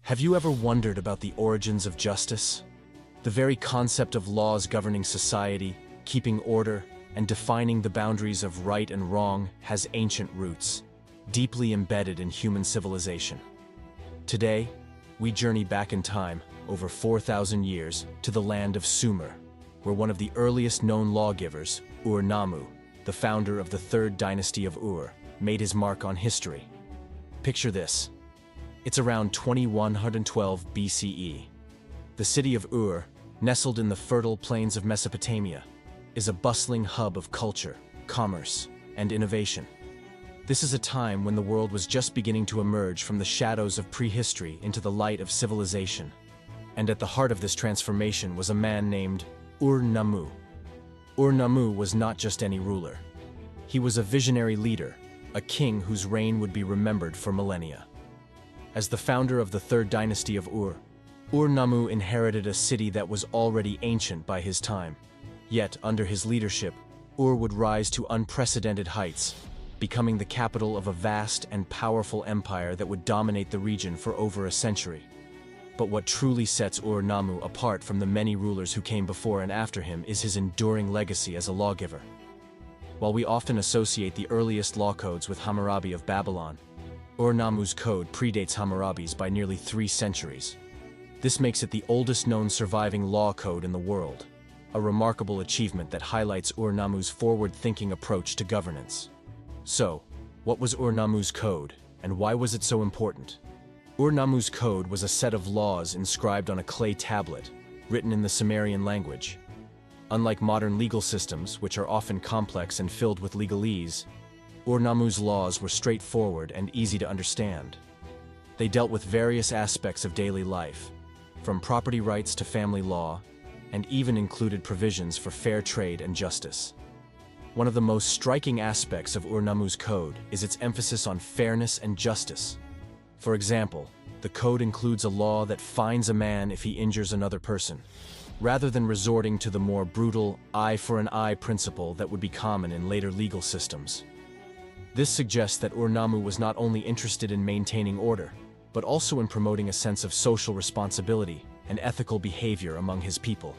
Have you ever wondered about the origins of justice? The very concept of laws governing society, keeping order, and defining the boundaries of right and wrong has ancient roots, deeply embedded in human civilization. Today, we journey back in time, over 4,000 years, to the land of Sumer, where one of the earliest known lawgivers, Ur-Nammu, the founder of the Third Dynasty of Ur, made his mark on history. Picture this. It's around 2112 BCE. The city of Ur, nestled in the fertile plains of Mesopotamia, is a bustling hub of culture, commerce, and innovation. This is a time when the world was just beginning to emerge from the shadows of prehistory into the light of civilization. And at the heart of this transformation was a man named Ur-Nammu. Ur-Nammu was not just any ruler. He was a visionary leader, a king whose reign would be remembered for millennia. As the founder of the Third Dynasty of Ur, Ur-Nammu inherited a city that was already ancient by his time. Yet, under his leadership, Ur would rise to unprecedented heights, becoming the capital of a vast and powerful empire that would dominate the region for over a century. But what truly sets Ur-Nammu apart from the many rulers who came before and after him is his enduring legacy as a lawgiver. While we often associate the earliest law codes with Hammurabi of Babylon, Ur-Nammu's code predates Hammurabi's by nearly 3 centuries. This makes it the oldest known surviving law code in the world, a remarkable achievement that highlights Ur-Nammu's forward-thinking approach to governance. So, what was Ur-Nammu's code, and why was it so important? Ur-Nammu's code was a set of laws inscribed on a clay tablet, written in the Sumerian language. Unlike modern legal systems, which are often complex and filled with legalese, Ur-Nammu's laws were straightforward and easy to understand. They dealt with various aspects of daily life, from property rights to family law, and even included provisions for fair trade and justice. One of the most striking aspects of Ur-Nammu's code is its emphasis on fairness and justice. For example, the code includes a law that fines a man if he injures another person, rather than resorting to the more brutal eye for an eye principle that would be common in later legal systems. This suggests that Ur-Nammu was not only interested in maintaining order, but also in promoting a sense of social responsibility and ethical behavior among his people.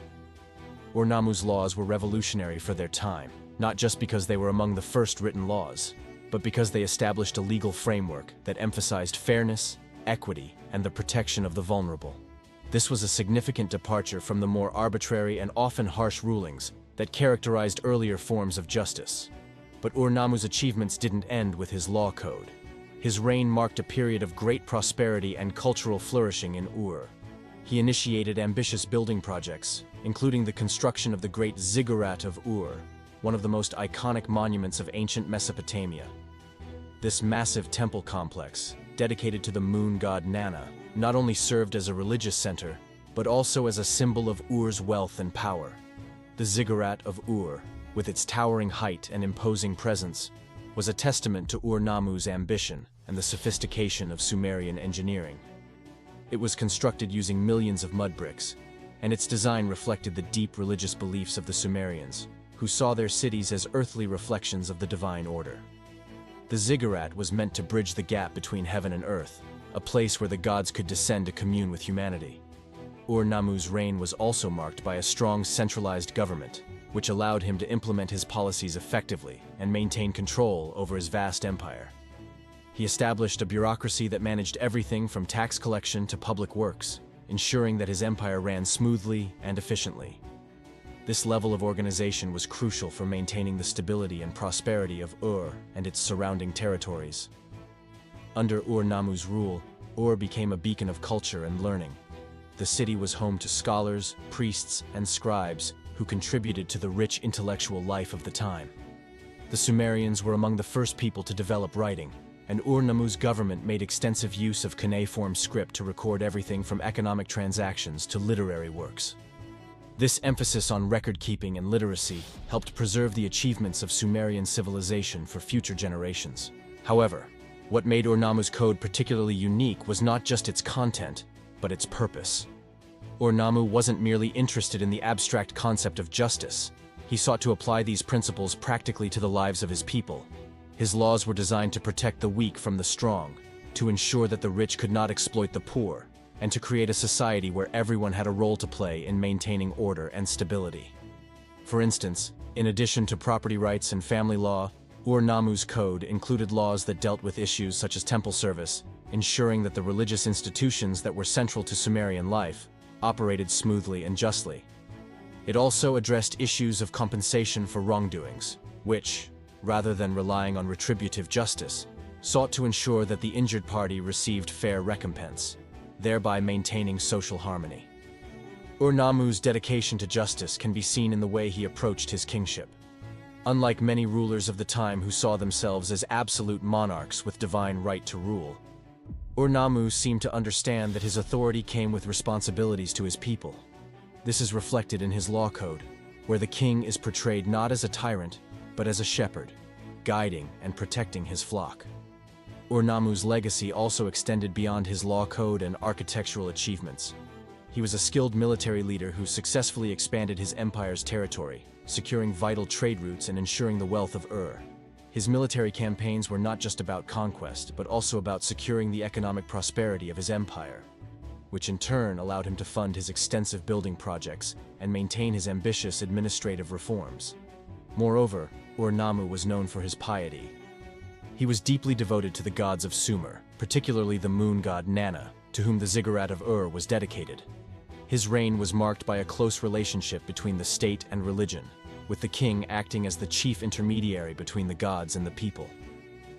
Ur-Nammu's laws were revolutionary for their time, not just because they were among the first written laws, but because they established a legal framework that emphasized fairness, equity, and the protection of the vulnerable. This was a significant departure from the more arbitrary and often harsh rulings that characterized earlier forms of justice. But Ur-Nammu's achievements didn't end with his law code. His reign marked a period of great prosperity and cultural flourishing in Ur. He initiated ambitious building projects, including the construction of the great Ziggurat of Ur, one of the most iconic monuments of ancient Mesopotamia. This massive temple complex, dedicated to the moon god Nanna, not only served as a religious center, but also as a symbol of Ur's wealth and power. The Ziggurat of Ur, with its towering height and imposing presence, was a testament to Ur-Nammu's ambition and the sophistication of Sumerian engineering. It was constructed using millions of mud bricks, and its design reflected the deep religious beliefs of the Sumerians, who saw their cities as earthly reflections of the divine order. The ziggurat was meant to bridge the gap between heaven and earth, a place where the gods could descend to commune with humanity. Ur-Nammu's reign was also marked by a strong centralized government, which allowed him to implement his policies effectively and maintain control over his vast empire. He established a bureaucracy that managed everything from tax collection to public works, ensuring that his empire ran smoothly and efficiently. This level of organization was crucial for maintaining the stability and prosperity of Ur and its surrounding territories. Under Ur-Nammu's rule, Ur became a beacon of culture and learning. The city was home to scholars, priests, and scribes who contributed to the rich intellectual life of the time. The Sumerians were among the first people to develop writing, and Ur-Nammu's government made extensive use of cuneiform script to record everything from economic transactions to literary works. This emphasis on record-keeping and literacy helped preserve the achievements of Sumerian civilization for future generations. However, what made Ur-Nammu's code particularly unique was not just its content, but its purpose. Ur-Nammu wasn't merely interested in the abstract concept of justice. He sought to apply these principles practically to the lives of his people. His laws were designed to protect the weak from the strong, to ensure that the rich could not exploit the poor, and to create a society where everyone had a role to play in maintaining order and stability. For instance, in addition to property rights and family law, Ur-Nammu's code included laws that dealt with issues such as temple service, ensuring that the religious institutions that were central to Sumerian life operated smoothly and justly. It also addressed issues of compensation for wrongdoings, which, rather than relying on retributive justice, sought to ensure that the injured party received fair recompense, thereby maintaining social harmony. Ur-Nammu's dedication to justice can be seen in the way he approached his kingship. Unlike many rulers of the time who saw themselves as absolute monarchs with divine right to rule, Ur-Nammu seemed to understand that his authority came with responsibilities to his people. This is reflected in his law code, where the king is portrayed not as a tyrant, but as a shepherd, guiding and protecting his flock. Ur-Nammu's legacy also extended beyond his law code and architectural achievements. He was a skilled military leader who successfully expanded his empire's territory, securing vital trade routes and ensuring the wealth of Ur. His military campaigns were not just about conquest, but also about securing the economic prosperity of his empire, which in turn allowed him to fund his extensive building projects and maintain his ambitious administrative reforms. Moreover, Ur-Nammu was known for his piety. He was deeply devoted to the gods of Sumer, particularly the moon god Nana, to whom the Ziggurat of Ur was dedicated. His reign was marked by a close relationship between the state and religion, with the king acting as the chief intermediary between the gods and the people.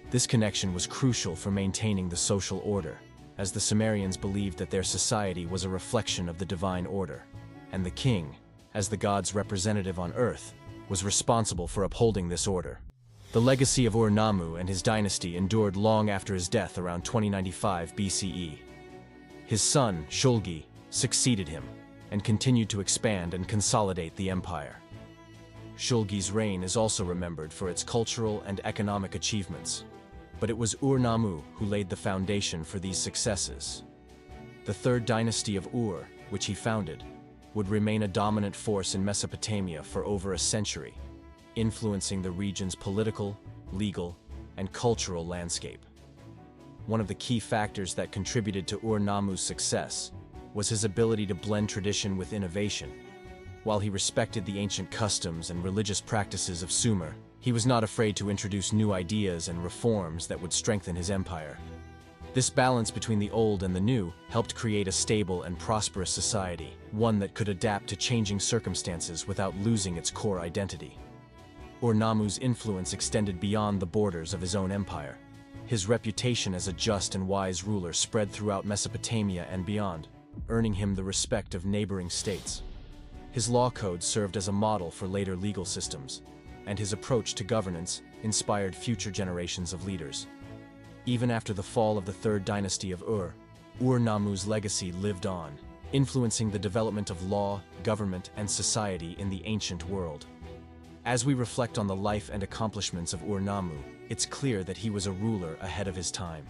This connection was crucial for maintaining the social order, as the Sumerians believed that their society was a reflection of the divine order, and the king, as the god's representative on earth, was responsible for upholding this order. The legacy of Ur-Nammu and his dynasty endured long after his death around 2095 BCE. His son, Shulgi, succeeded him and continued to expand and consolidate the empire. Shulgi's reign is also remembered for its cultural and economic achievements, but it was Ur-Nammu who laid the foundation for these successes. The Third Dynasty of Ur, which he founded, would remain a dominant force in Mesopotamia for over a century, influencing the region's political, legal, and cultural landscape. One of the key factors that contributed to Ur-Nammu's success was his ability to blend tradition with innovation. While he respected the ancient customs and religious practices of Sumer, he was not afraid to introduce new ideas and reforms that would strengthen his empire. This balance between the old and the new helped create a stable and prosperous society, one that could adapt to changing circumstances without losing its core identity. Ur-Nammu's influence extended beyond the borders of his own empire. His reputation as a just and wise ruler spread throughout Mesopotamia and beyond, earning him the respect of neighboring states. His law code served as a model for later legal systems, and his approach to governance inspired future generations of leaders. Even after the fall of the Third Dynasty of Ur, Ur-Nammu's legacy lived on, influencing the development of law, government, and society in the ancient world. As we reflect on the life and accomplishments of Ur-Nammu, it's clear that he was a ruler ahead of his time.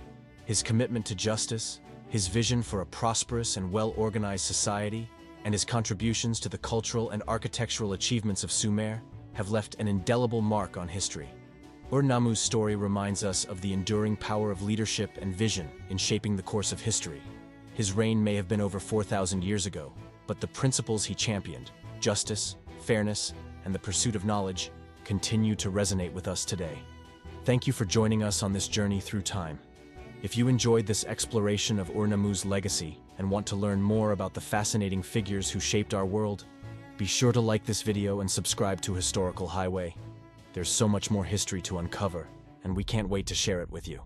His commitment to justice, his vision for a prosperous and well-organized society, and his contributions to the cultural and architectural achievements of Sumer have left an indelible mark on history. Ur-Nammu's story reminds us of the enduring power of leadership and vision in shaping the course of history. His reign may have been over 4,000 years ago, but the principles he championed, justice, fairness, and the pursuit of knowledge, continue to resonate with us today. Thank you for joining us on this journey through time. If you enjoyed this exploration of Ur-Nammu's legacy and want to learn more about the fascinating figures who shaped our world, be sure to like this video and subscribe to Historical Highway. There's so much more history to uncover, and we can't wait to share it with you.